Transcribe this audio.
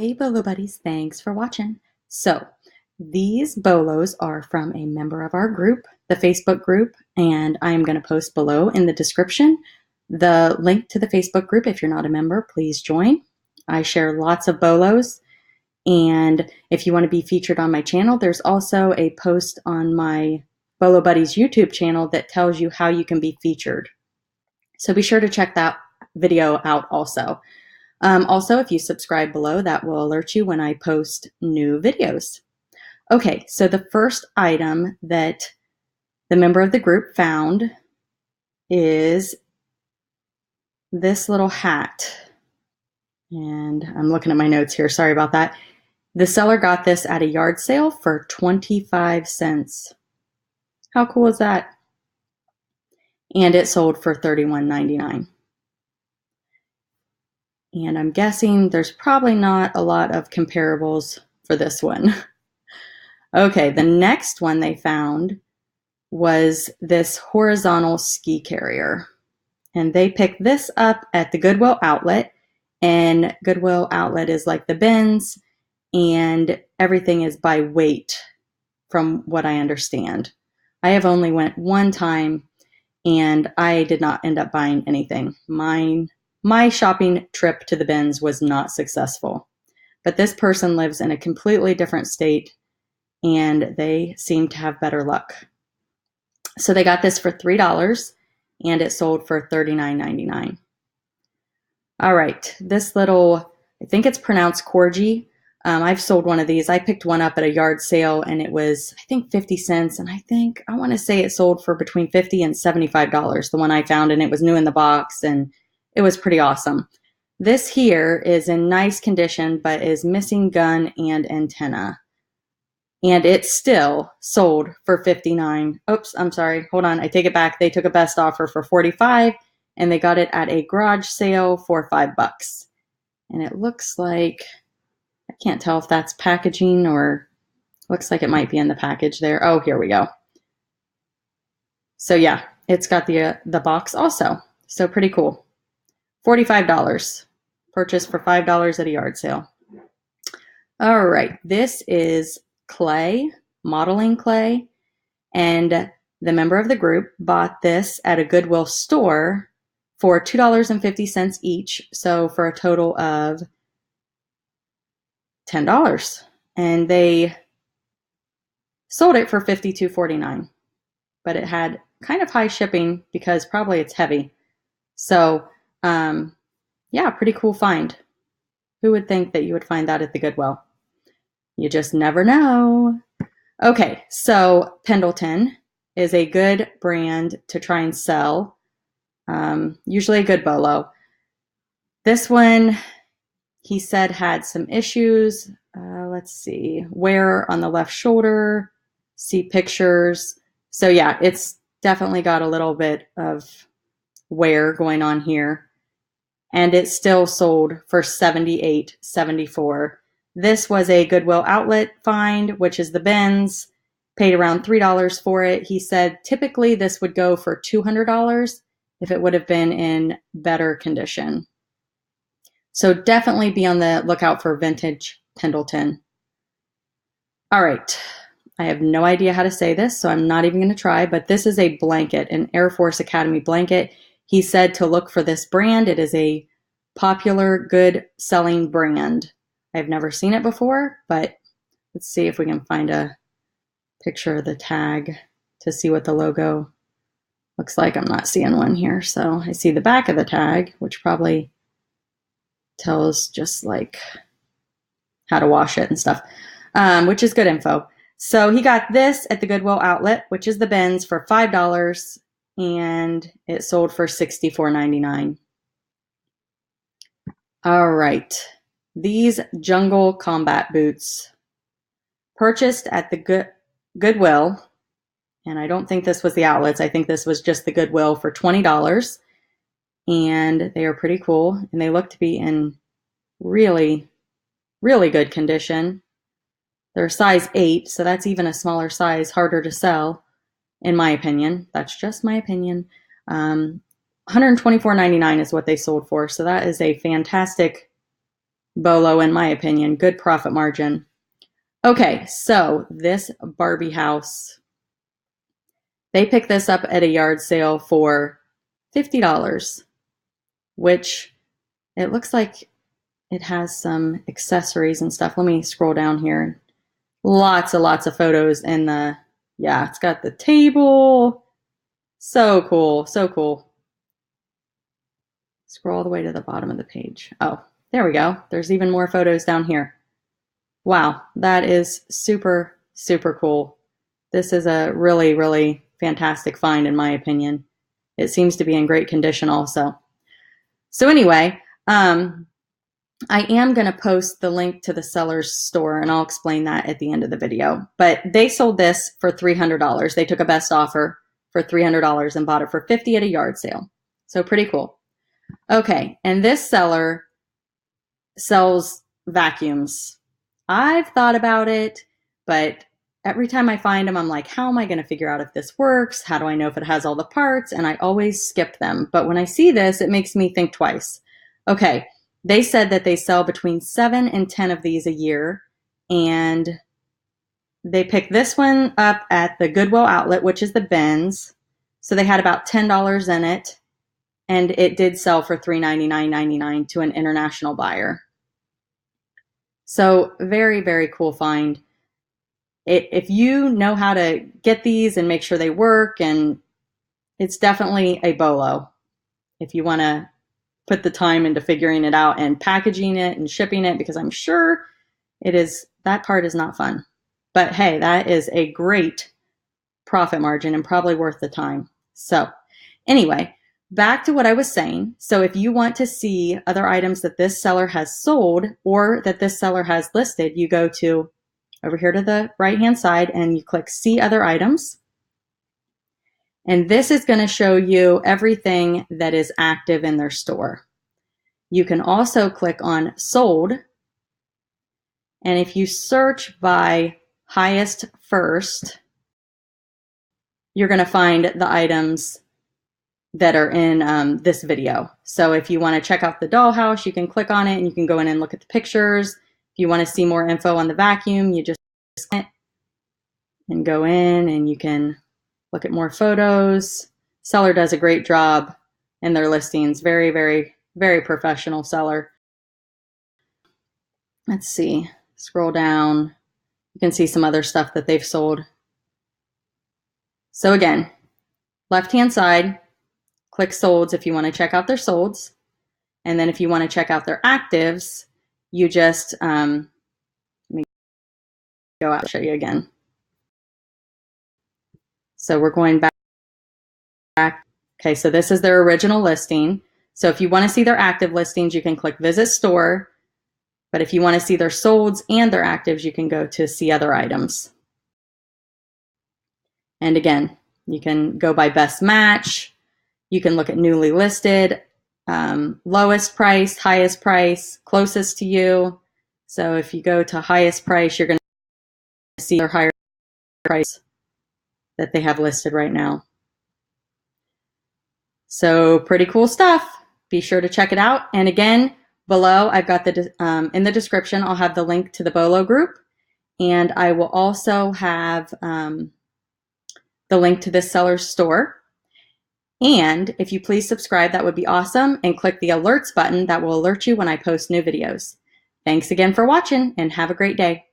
Hey Bolo buddies, thanks for watching. So these bolos are from a member of our group, the Facebook group, and I'm going to post below in the description the link to the Facebook group. If you're not a member, please join. I share lots of bolos, and if you want to be featured on my channel, there's also a post on my Bolo Buddies YouTube channel that tells you how you can be featured. So be sure to check that video out also. Also, if you subscribe below, that will alert you when I post new videos. Okay, so the first item that the member of the group found is this little hat. And I'm looking at my notes here, sorry about that. The seller got this at a yard sale for 25 cents. How cool is that? And it sold for $31.99. And I'm guessing there's probably not a lot of comparables for this one. Okay, the next one they found was this horizontal ski carrier. And they picked this up at the Goodwill outlet. And Goodwill outlet is like the bins, and everything is by weight from what I understand. I have only went one time and I did not end up buying anything. My shopping trip to the bins was not successful. But this person lives in a completely different state and they seem to have better luck. So they got this for $3 and it sold for $39.99. All right, this little, I think it's pronounced corgi. I've sold one of these. I picked one up at a yard sale and it was, I think, 50 cents. And I want to say it sold for between $50 and $75, the one I found, and it was new in the box and it was pretty awesome. This here is in nice condition, but is missing gun and antenna. And it still sold for $59. Oops, I'm sorry. Hold on. I take it back. They took a best offer for $45 and they got it at a garage sale for $5. And it looks like, I can't tell if that's packaging or looks like it might be in the package there. Oh, here we go. So yeah, it's got the box also. So pretty cool. $45. Purchased for $5 at a yard sale. All right, this is clay, modeling clay, and the member of the group bought this at a Goodwill store for $2.50 each, so for a total of $10. And they sold it for $52.49, but it had kind of high shipping because probably it's heavy. So yeah, pretty cool find. Who would think that you would find that at the Goodwill? You just never know. Okay, so Pendleton is a good brand to try and sell. Usually a good bolo. This one, he said, had some issues. Let's see, wear on the left shoulder, see pictures. So yeah, it's definitely got a little bit of wear going on here. And it still sold for $78.74. This was a Goodwill outlet find, which is the bins. Paid around $3 for it. He said typically this would go for $200 if it would have been in better condition. So definitely be on the lookout for vintage Pendleton. All right, I have no idea how to say this, so I'm not even going to try, but this is a blanket, an Air Force Academy blanket. He said to look for this brand. It is a popular, good selling brand. I've never seen it before, but let's see if we can find a picture of the tag to see what the logo looks like. I'm not seeing one here. So I see the back of the tag, which probably tells just like how to wash it and stuff, which is good info. So he got this at the Goodwill outlet, which is the bins, for $5, and it sold for $64.99. All right, these jungle combat boots, purchased at the Goodwill, and I don't think this was the outlets. I think this was just the Goodwill for $20, and they are pretty cool, and they look to be in really, really good condition. They're size 8, so that's even a smaller size, harder to sell, in my opinion. That's just my opinion. $124.99 is what they sold for, so that is a fantastic BOLO in my opinion. Good profit margin. Okay, so this Barbie house, they picked this up at a yard sale for $50, which it looks like it has some accessories and stuff. Let me scroll down here. Lots of photos in the, yeah, it's got the table. So cool, so cool. Scroll all the way to the bottom of the page. Oh, there we go. There's even more photos down here. Wow, that is super, super cool. This is a really, really fantastic find in my opinion. It seems to be in great condition also. So anyway, I am going to post the link to the seller's store, and I'll explain that at the end of the video. But they sold this for $300. They took a best offer for $300 and bought it for $50 at a yard sale. So pretty cool. Okay, and this seller sells vacuums. I've thought about it, but every time I find them, I'm like, how am I going to figure out if this works? How do I know if it has all the parts? And I always skip them. But when I see this, it makes me think twice. Okay, they said that they sell between 7 and 10 of these a year, and they picked this one up at the Goodwill outlet, which is the bins. So they had about $10 in it, and it did sell for $399.99 to an international buyer. So very, very cool find. If you know how to get these and make sure they work, and it's definitely a BOLO if you want to put the time into figuring it out and packaging it and shipping it, because I'm sure it is, that part is not fun. But hey, that is a great profit margin and probably worth the time. So anyway, back to what I was saying. So if you want to see other items that this seller has sold or that this seller has listed, you go to over here to the right-hand side and you click See Other Items. And this is going to show you everything that is active in their store. You can also click on Sold. And if you search by highest first, you're going to find the items that are in this video. So if you want to check out the dollhouse, you can click on it and you can go in and look at the pictures. If you want to see more info on the vacuum, you just click and go in and you can look at more photos. Seller does a great job in their listings. Very, very, very professional seller. Let's see, scroll down. You can see some other stuff that they've sold. So again, left-hand side, click solds if you want to check out their solds. And then if you want to check out their actives, you just, let me go out and show you again. So we're going back. Okay, so this is their original listing. So if you want to see their active listings, you can click Visit Store. But if you want to see their solds and their actives, you can go to See Other Items. And again, you can go by best match. You can look at newly listed, lowest price, highest price, closest to you. So if you go to highest price, you're going to see their higher price that they have listed right now. So pretty cool stuff. Be sure to check it out. And again, below, I've got the in the description, I'll have the link to the BOLO group. And I will also have the link to this seller's store. And if you please subscribe, that would be awesome. And click the alerts button that will alert you when I post new videos. Thanks again for watching and have a great day.